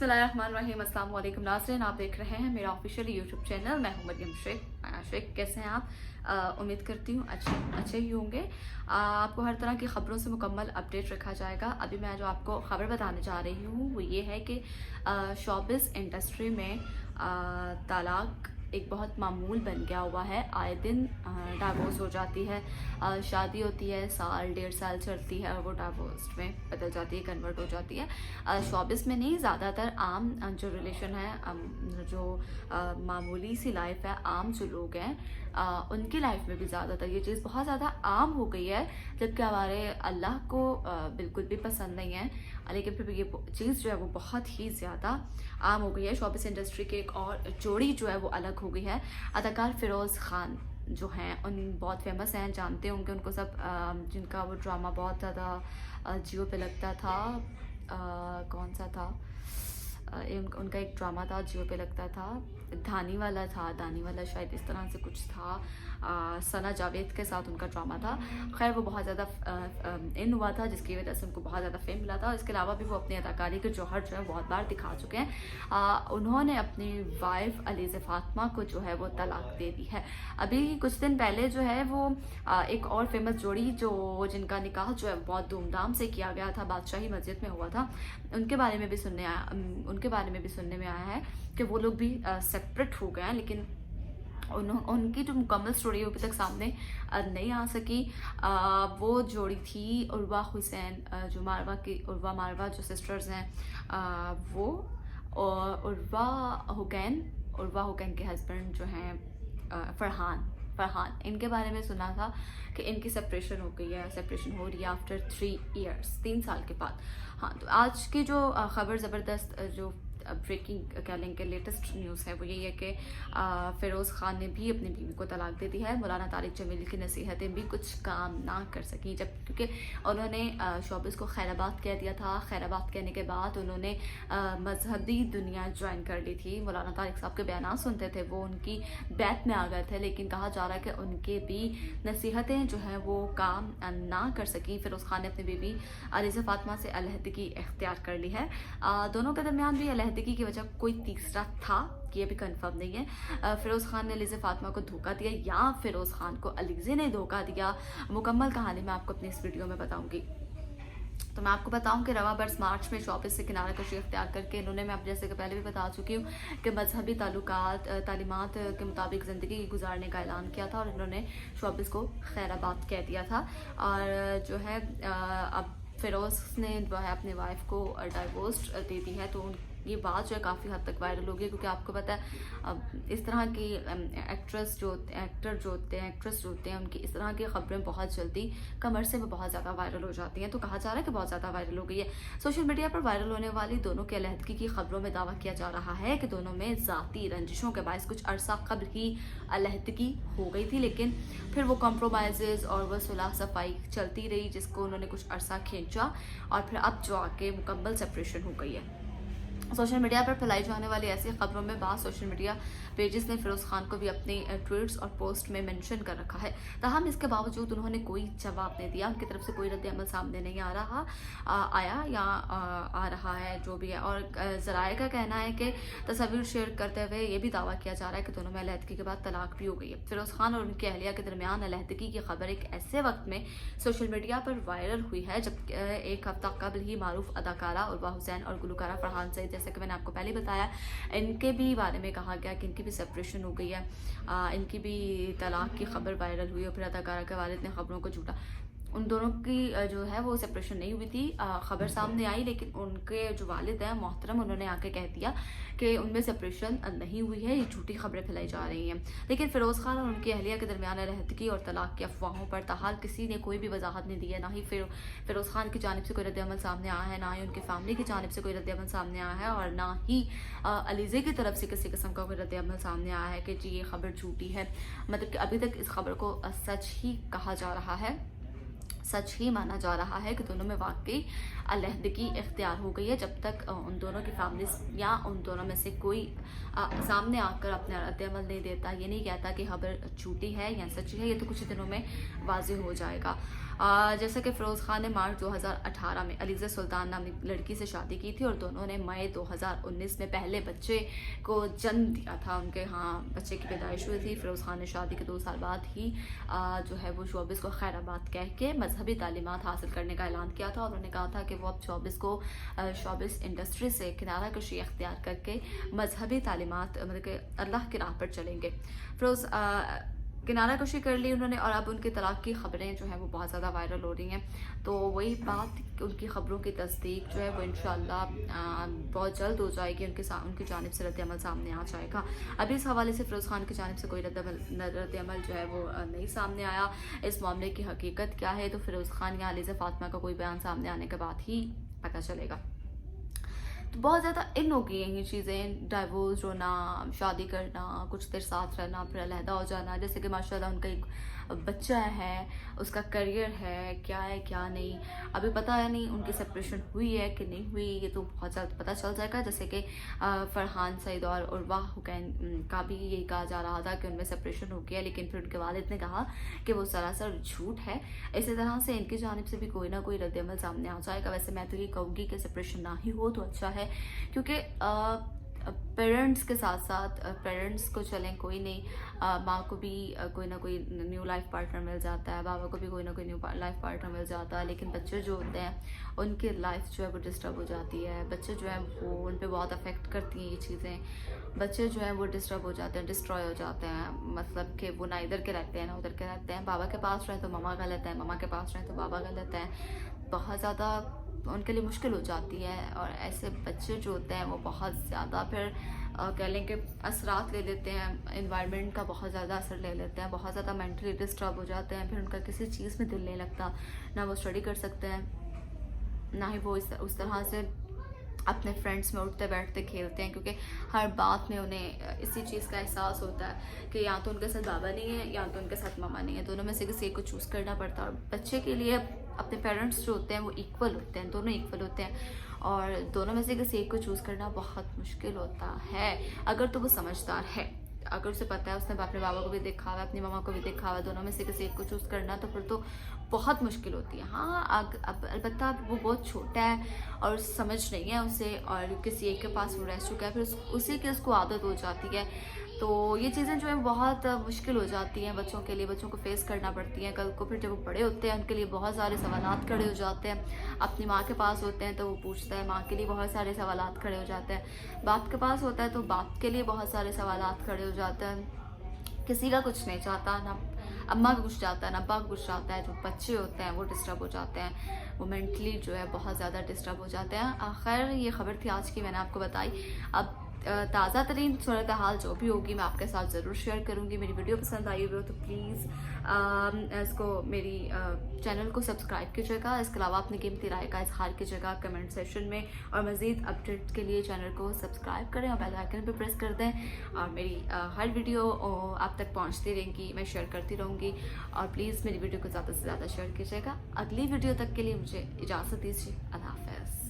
बिस्मिल्लाहिर्रहमानिर्रहीम। अस्सलाम वालेकुम नाज़रीन, आप देख रहे हैं मेरा ऑफिशियल यूट्यूब चैनल। मैं हूं मरियम शेख। कैसे हैं आप? उम्मीद करती हूँ अच्छे ही होंगे। आपको हर तरह की ख़बरों से मुकम्मल अपडेट रखा जाएगा। अभी मैं जो आपको ख़बर बताने जा रही हूँ वो ये है कि शोबिज़ इंडस्ट्री में तलाक एक बहुत मामूल बन गया हुआ है। आए दिन डाइवोर्स हो जाती है, शादी होती है, साल डेढ़ साल चलती है और वो डाइवोर्स में बदल जाती है, कन्वर्ट हो जाती है। शोबिस में नहीं, ज़्यादातर आम जो रिलेशन है, जो मामूली सी लाइफ है, आम जो लोग हैं उनकी लाइफ में भी ज़्यादातर ये चीज़ बहुत ज़्यादा आम हो गई है, जबकि हमारे अल्लाह को बिल्कुल भी पसंद नहीं है। लेकिन फिर भी ये चीज़ जो है वो बहुत ही ज़्यादा आम हो गई है। शोबिस इंडस्ट्री की एक और जोड़ी जो है वो अलग हो गई है। अदाकार फिरोज़ खान जो हैं उन बहुत फेमस हैं, जानते होंगे उनको सब, जिनका वो ड्रामा बहुत ज़्यादा जियो पे लगता था। कौन सा था? उनका एक ड्रामा था, जियो पे लगता था, धानी वाला शायद इस तरह से कुछ था। सना जावेद के साथ उनका ड्रामा था। खैर वो बहुत ज़्यादा इन हुआ था, जिसकी वजह से उनको बहुत ज़्यादा फेम मिला था। इसके अलावा भी वो अपनी अदाकारी के जौहर जो है बहुत बार दिखा चुके हैं। उन्होंने अपनी वाइफ अलीज़ फ़ातिमा को जो है वो तलाक दे दी है। अभी कुछ दिन पहले जो है वो एक और फेमस जोड़ी जो जिनका निकाह जो है बहुत धूमधाम से किया गया था, बादशाही मस्जिद में हुआ था, उनके बारे में भी सुनने में आया है कि वो लोग भी सेपरेट हो गए हैं। लेकिन उनकी जो मुकम्मल स्टोरी अभी तक सामने नहीं आ सकी। वो जोड़ी थी उर्वा हुसैन, जो उर्वा मारवा जो सिस्टर्स हैं, वो और उर्वा हुकैन के हस्बैंड जो हैं फरहान, इनके बारे में सुना था कि इनकी सेपरेशन हो रही है आफ्टर 3 ईयर्स, 3 साल के बाद। हाँ, तो आज की जो खबर ज़बरदस्त जो ब्रेकिंग कह लेंगे लेटेस्ट न्यूज़ है वो यही है कि फिरोज़ खान ने भी अपनी बीवी को तलाक दे दी है। मौलाना तारिक जमील की नसीहतें भी कुछ काम ना कर सकी, जब क्योंकि उन्होंने शोबिस को खैराबाद कह दिया था। खैराबाद कहने के बाद उन्होंने मजहबी दुनिया ज्वाइन कर ली थी। मौलाना तारिक साहब के बयान सुनते थे, वो उनकी बैत में आ गए थे, लेकिन कहा जा रहा है कि उनके भी नसीहतें जो हैं वो काम ना कर सकी। फिरोज़ खान ने अपनी बीवी अलीज़ फ़ातिमा से अलहदगी इख्तियार कर ली है। दोनों के दरमियान भी अलहदगी की वजह कोई तीसरा था, ये भी कंफर्म नहीं है। फिरोज़ खान ने अलीज़ फ़ातिमा को धोखा दिया या फिरोज़ खान को अलीज़े ने धोखा दिया, मुकम्मल कहानी मैं आपको अपनी इस वीडियो में बताऊंगी। तो मैं आपको बताऊं कि रवा बरस मार्च में शोबिस से किनारा कशी इख्तियार करके इन्होंने, मैं आप जैसे कि पहले भी बता चुकी हूँ कि मजहबी तालीमात के मुताबिक ज़िंदगी गुजारने का ऐलान किया था, और इन्होंने शोबिस को खैराबाद कह दिया था। और जो है अब फिरोज़ ने जो है अपनी वाइफ को डाइवोर्स दे दी है। तो ये बात जो है काफ़ी हद तक वायरल हो गई, क्योंकि आपको पता है अब इस तरह की एक्टर जो होते हैं उनकी इस तरह की खबरें बहुत जल्दी कमर्से में बहुत ज़्यादा वायरल हो जाती हैं। तो कहा जा रहा है कि बहुत ज़्यादा वायरल हो गई है। सोशल मीडिया पर वायरल होने वाली दोनों की अलहदगी की खबरों में दावा किया जा रहा है कि दोनों में ज़ाती रंजिशों के बायस कुछ अरसा कबल ही अलहदगी हो गई थी, लेकिन फिर वो कॉम्प्रोमाइज़ और वह सुलह सफाई चलती रही, जिसको उन्होंने कुछ अरसा खींचा और फिर अब जो आके मुकम्मल सेपरेशन हो गई है। सोशल मीडिया पर फैलाई जाने वाली ऐसी खबरों में बाद सोशल मीडिया पेजेस ने फिरोज़ खान को भी अपने ट्वीट्स और पोस्ट में मेंशन कर रखा है। ताहम इसके बावजूद उन्होंने कोई जवाब नहीं दिया, उनकी तरफ से कोई रद्द-ए-अमल सामने नहीं आ रहा है जो भी है। और ज़राए का कहना है कि तस्वीर शेयर करते हुए ये भी दावा किया जा रहा है कि दोनों में अलहदगी के बाद तलाक भी हो गई है। फिरोज़ खान और उनकी अहलिया के दरमियान अलहदगी की खबर एक ऐसे वक्त में सोशल मीडिया पर वायरल हुई है जब एक हफ्ता कबल ही मारूफ अदाकारा उर्वा हुसैन और गुलकारा फरहान सईद, जैसे कि मैंने आपको पहले बताया, इनके भी बारे में कहा गया कि इनकी भी सेपरेशन हो गई है, इनकी भी तलाक की खबर वायरल हुई। और फिर अदाकारा के वालिद ने खबरों को झूठा, उन दोनों की जो है वो सेपरेशन नहीं हुई थी, खबर सामने आई, लेकिन उनके जो वालिद हैं मोहतरम, उन्होंने आके कह दिया कि उनमें सेपरेशन नहीं हुई है, ये झूठी खबरें फैलाई जा रही हैं। लेकिन फिरोज़ खान और उनकी अहलिया के दरमियान रहदगी और तलाक की अफवाहों पर ताहाल किसी ने कोई भी वजाहत नहीं दी है। ना ही फिरोज़ खान की जानिब से कोई रद्द-ए-अमल सामने आया है, ना ही उनकी फैमिली की जानिब से कोई रद्द-ए-अमल सामने आया है, और ना ही अलीज़े की तरफ से किसी किस्म का कोई रद्द-ए-अमल सामने आया है कि जी ये खबर झूठी है। मतलब कि अभी तक इस खबर को सच ही कहा जा रहा है, सच ही माना जा रहा है कि दोनों में वाकई अलहदगी इख्तियार हो गई है जब तक उन दोनों की फैमिलीज या उन दोनों में से कोई सामने आकर अपना रद्द-ए-अमल नहीं देता। ये नहीं कहता कि खबर झूठी है या सच्ची है, ये तो कुछ दिनों में वाज़ेह हो जाएगा। जैसा कि फ़िरोज़ ख़ान ने मार्च 2018 में अलीज़ा सुल्तान नामी लड़की से शादी की थी और दोनों ने मई 2019 में पहले बच्चे को जन्म दिया था। उनके यहाँ बच्चे की पैदाइश हुई थी। फ़िरोज़ ख़ान ने शादी के 2 साल बाद ही जो है वो शोबिस को खैराबाद कह के मजहबी तालीमात हासिल करने का ऐलान किया था। उन्होंने कहा था कि वो अब शोबिस इंडस्ट्री से किनारा कशी अख्तियार करके मजहबी तालीमात मतलब कि अल्लाह की राह पर चलेंगे। फ़िरोज़ किनारा कशी कर ली उन्होंने और अब उनके तलाक की खबरें जो हैं वो बहुत ज़्यादा वायरल हो रही हैं। तो वही बात उनकी खबरों की तस्दीक जो है वो इंशाअल्लाह बहुत जल्द हो जाएगी। उनकी जानिब से रद्द-ए-अमल सामने आ जाएगा। अभी इस हवाले से फ़िरोज़ ख़ान की जानिब से कोई रद्द-ए-अमल जो है वो नहीं सामने आया। इस मामले की हकीकत क्या है तो फ़िरोज़ ख़ान या अलीज़ा फ़ातिमा का कोई बयान सामने आने के बाद ही पता चलेगा। तो बहुत ज़्यादा इन हो गई हैं ये चीज़ें, डाइवोर्स होना, शादी करना, कुछ देर साथ रहना, फिर अलहदा हो जाना। जैसे कि माशाल्लाह उनका एक बच्चा है, उसका करियर है, क्या है क्या नहीं, अभी पता है नहीं उनकी सेपरेशन हुई है कि नहीं हुई, ये तो बहुत जल्द पता चल जाएगा। जैसे कि फरहान सईद और उर्वा हुसैन का भी यही कहा जा रहा था कि उनमें सेपरेशन हो गया, लेकिन फिर उनके वालिद ने कहा कि वो सरासर झूठ है। इसी तरह से इनकी जानिब से भी कोई ना कोई रद्द-ए-अमल सामने आ जाएगा। वैसे मैं तो ये कहूँगी कि सेपरेशन ना ही हो तो अच्छा है, क्योंकि पेरेंट्स के साथ साथ पेरेंट्स को चलें कोई नहीं, माँ को भी कोई ना कोई न्यू लाइफ पार्टनर मिल जाता है, बाबा को भी कोई ना कोई न्यू लाइफ पार्टनर मिल जाता है, लेकिन बच्चे जो होते हैं उनकी लाइफ जो है वो डिस्टर्ब हो जाती है। बच्चे जो है वो उन पे बहुत अफेक्ट करती हैं ये चीज़ें। बच्चे जो हैं वो डिस्टर्ब हो जाते हैं, डिस्ट्रॉय हो जाते हैं, मतलब कि वो ना इधर के रहते हैं ना उधर के रहते हैं। बाबा के पास रहें तो ममा गलत है, ममा के पास रहें तो बाबा गलत है। बहुत ज़्यादा उनके लिए मुश्किल हो जाती है और ऐसे बच्चे जो होते हैं वो बहुत ज़्यादा फिर कह लें कि असरात ले लेते हैं, इन्वायरमेंट का बहुत ज़्यादा असर ले लेते हैं, बहुत ज़्यादा मेंटली डिस्टर्ब हो जाते हैं। फिर उनका किसी चीज़ में दिल नहीं लगता, ना वो स्टडी कर सकते हैं, ना ही वो उस तरह से अपने फ्रेंड्स में उठते बैठते खेलते हैं, क्योंकि हर बात में उन्हें इसी चीज़ का एहसास होता है कि या तो उनके साथ बाबा नहीं है या तो उनके साथ मामा नहीं है, दोनों में से किसी एक को चूज़ करना पड़ता है। और बच्चे के लिए अपने पेरेंट्स जो होते हैं वो इक्वल होते हैं, दोनों इक्वल होते हैं और दोनों में से किसी एक को चूज़ करना बहुत मुश्किल होता है। अगर तो वो समझदार है, अगर उसे पता है, उसने अपने बाबा को भी देखा हुआ है, अपनी मामा को भी देखा हुआ है, दोनों में से किसी एक को चूज़ करना, तो फिर तो बहुत मुश्किल होती है। हाँ अब अलबत्ता वो बहुत छोटा है और समझ नहीं है उसे, और किसी एक के पास वो रह चुका है, फिर उसी की उसको आदत हो जाती है। तो ये चीज़ें जो है बहुत मुश्किल हो जाती हैं बच्चों के लिए, बच्चों को फेस करना पड़ती हैं। कल को फिर जब वो बड़े होते हैं उनके लिए बहुत सारे सवालात खड़े हो जाते हैं। अपनी माँ के पास होते हैं तो वो पूछता है, माँ के लिए बहुत सारे सवालात खड़े हो जाते हैं। बाप के पास होता है तो बाप के लिए बहुत सारे सवालात खड़े हो जाते हैं। किसी का कुछ नहीं चाहता, ना अम्मा का कुछ चाहता है ना अब्बा का कुछ चाहता है। जो बच्चे होते हैं वो डिस्टर्ब हो जाते हैं, वो मेंटली जो है बहुत ज़्यादा डिस्टर्ब हो जाते हैं। खैर ये खबर थी आज की, मैंने आपको बताई। अब ताज़ा तरीन सूरत हाल जो भी होगी मैं आपके साथ ज़रूर शेयर करूँगी। मेरी वीडियो पसंद आई हो तो प्लीज़ इसको मेरी चैनल को सब्सक्राइब कीजिएगा। इसके अलावा अपनी कीमती राय का इजहार कीजिएगा कमेंट सेक्शन में, और मज़ीद अपडेट के लिए चैनल को सब्सक्राइब करें और बेल आइकन पर प्रेस कर दें, और मेरी हर वीडियो आप तक पहुँचती रहेंगी, मैं शेयर करती रहूँगी। और प्लीज़ मेरी वीडियो को ज़्यादा से ज़्यादा शेयर कीजिएगा। अगली वीडियो तक के लिए मुझे इजाज़त दीजिए। अल्लाह हाफ़िज़।